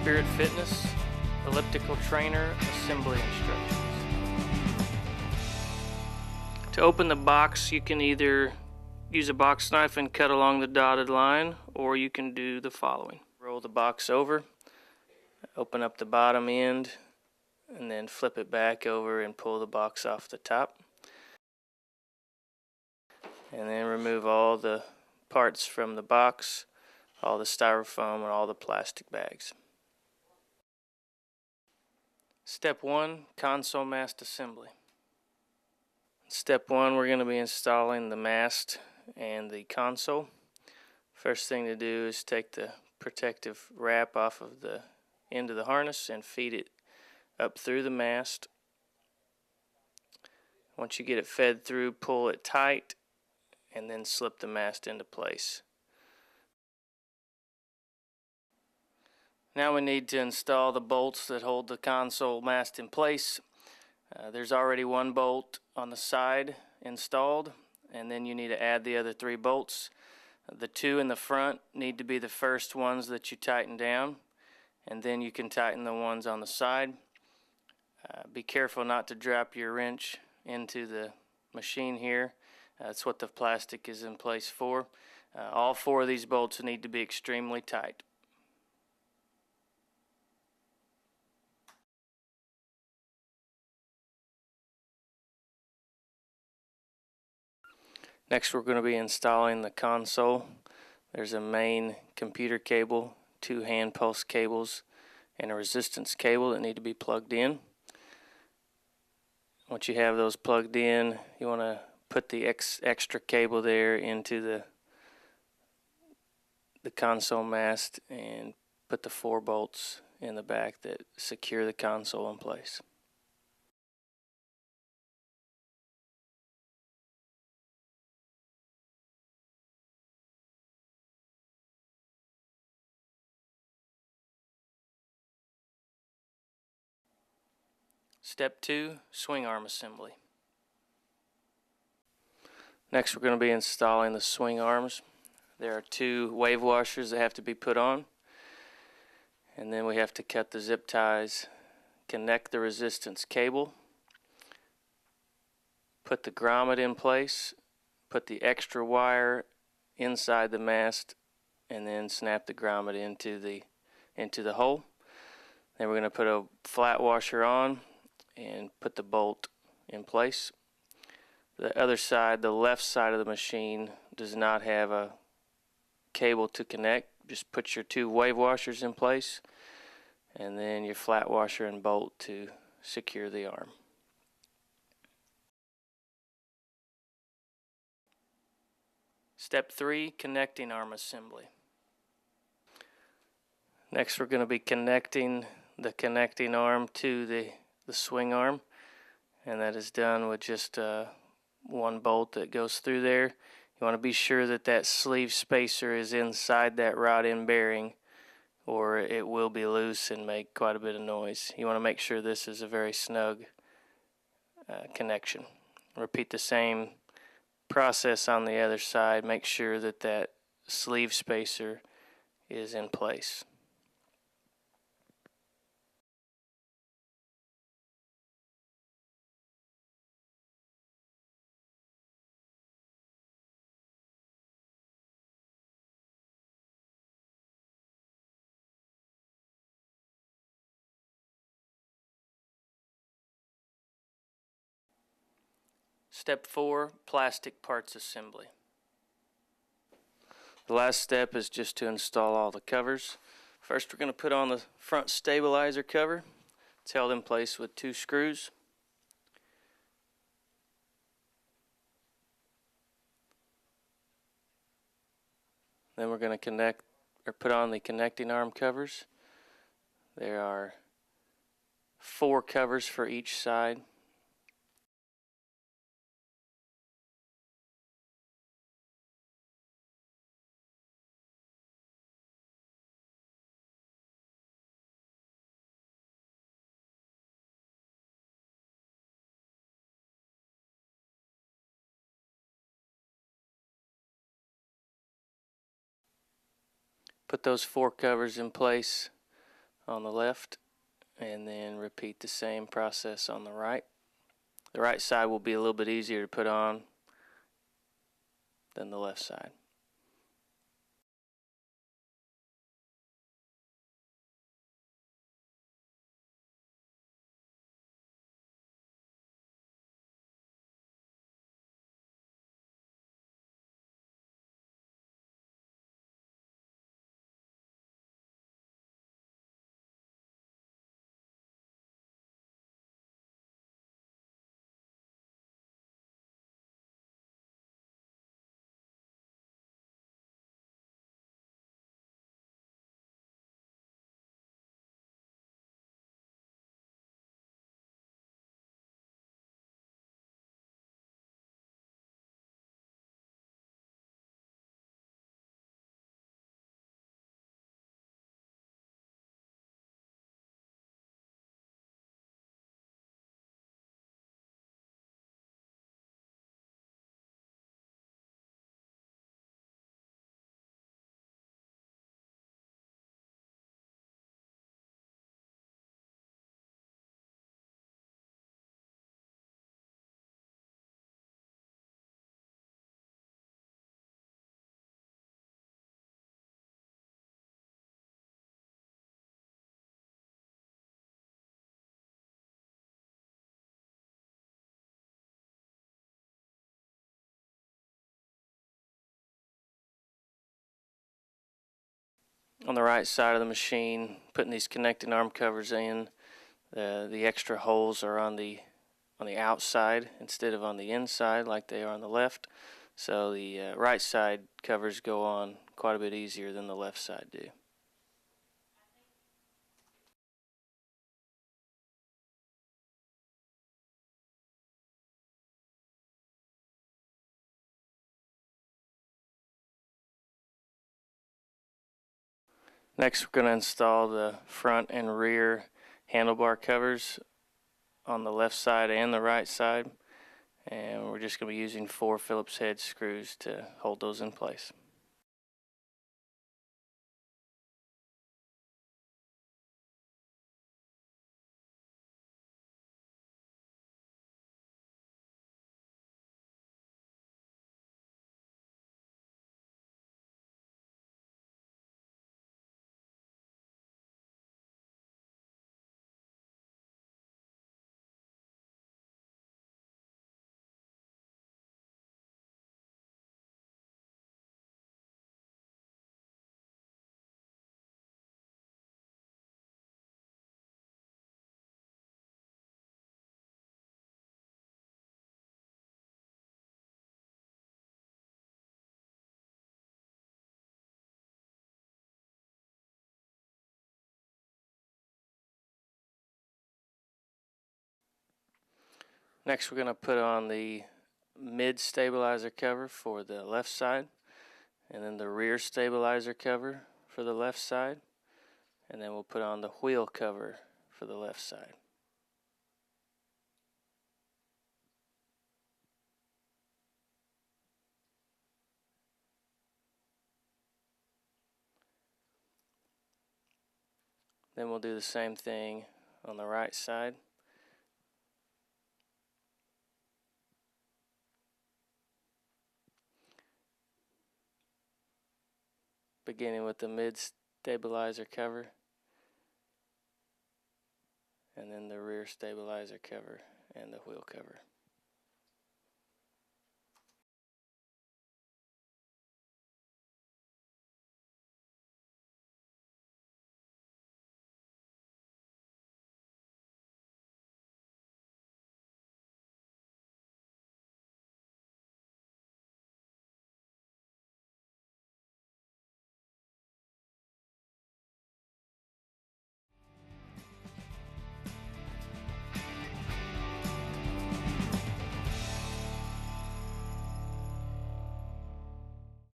Spirit Fitness Elliptical Trainer Assembly Instructions. To open the box, you can either use a box knife and cut along the dotted line, or you can do the following. Roll the box over, open up the bottom end, and then flip it back over and pull the box off the top. And then remove all the parts from the box, all the styrofoam and all the plastic bags. Step 1, console mast assembly. Step 1, we're going to be installing the mast and the console. First thing to do is take the protective wrap off of the end of the harness and feed it up through the mast. Once you get it fed through, pull it tight and then slip the mast into place. Now we need to install the bolts that hold the console mast in place. There's already one bolt on the side installed, and then you need to add the other 3 bolts. The 2 in the front need to be the first ones that you tighten down, and then you can tighten the ones on the side. Be careful not to drop your wrench into the machine here. That's what the plastic is in place for. All 4 of these bolts need to be extremely tight. Next, we're going to be installing the console. There's a main computer cable, 2 hand pulse cables, and a resistance cable that need to be plugged in. Once you have those plugged in, you want to put the extra cable there into the console mast and put the 4 bolts in the back that secure the console in place. Step 2, swing arm assembly. Next, we're going to be installing the swing arms. There are 2 wave washers that have to be put on, and then we have to cut the zip ties, connect the resistance cable, put the grommet in place, put the extra wire inside the mast, and then snap the grommet into the hole. Then we're going to put a flat washer on and put the bolt in place. The other side, the left side of the machine, does not have a cable to connect. Just put your 2 wave washers in place and then your flat washer and bolt to secure the arm. Step 3, connecting arm assembly. Next, we're going to be connecting the connecting arm to the swing arm, and that is done with just 1 bolt that goes through there. You want to be sure that that sleeve spacer is inside that rod end bearing, or it will be loose and make quite a bit of noise. You want to make sure this is a very snug connection. Repeat the same process on the other side. Make sure that that sleeve spacer is in place. Step 4, plastic parts assembly. The last step is just to install all the covers. First, we're going to put on the front stabilizer cover. It's held in place with 2 screws. Then we're going to put on the connecting arm covers. There are 4 covers for each side. Put those 4 covers in place on the left, and then repeat the same process on the right. The right side will be a little bit easier to put on than the left side. On the right side of the machine, putting these connecting arm covers in, the extra holes are on the outside instead of on the inside like they are on the left. So the right side covers go on quite a bit easier than the left side do. Next, we're going to install the front and rear handlebar covers on the left side and the right side, and we're just going to be using 4 Phillips head screws to hold those in place. Next, we're going to put on the mid stabilizer cover for the left side, and then the rear stabilizer cover for the left side, and then we'll put on the wheel cover for the left side. Then we'll do the same thing on the right side. Beginning with the mid stabilizer cover, and then the rear stabilizer cover and the wheel cover.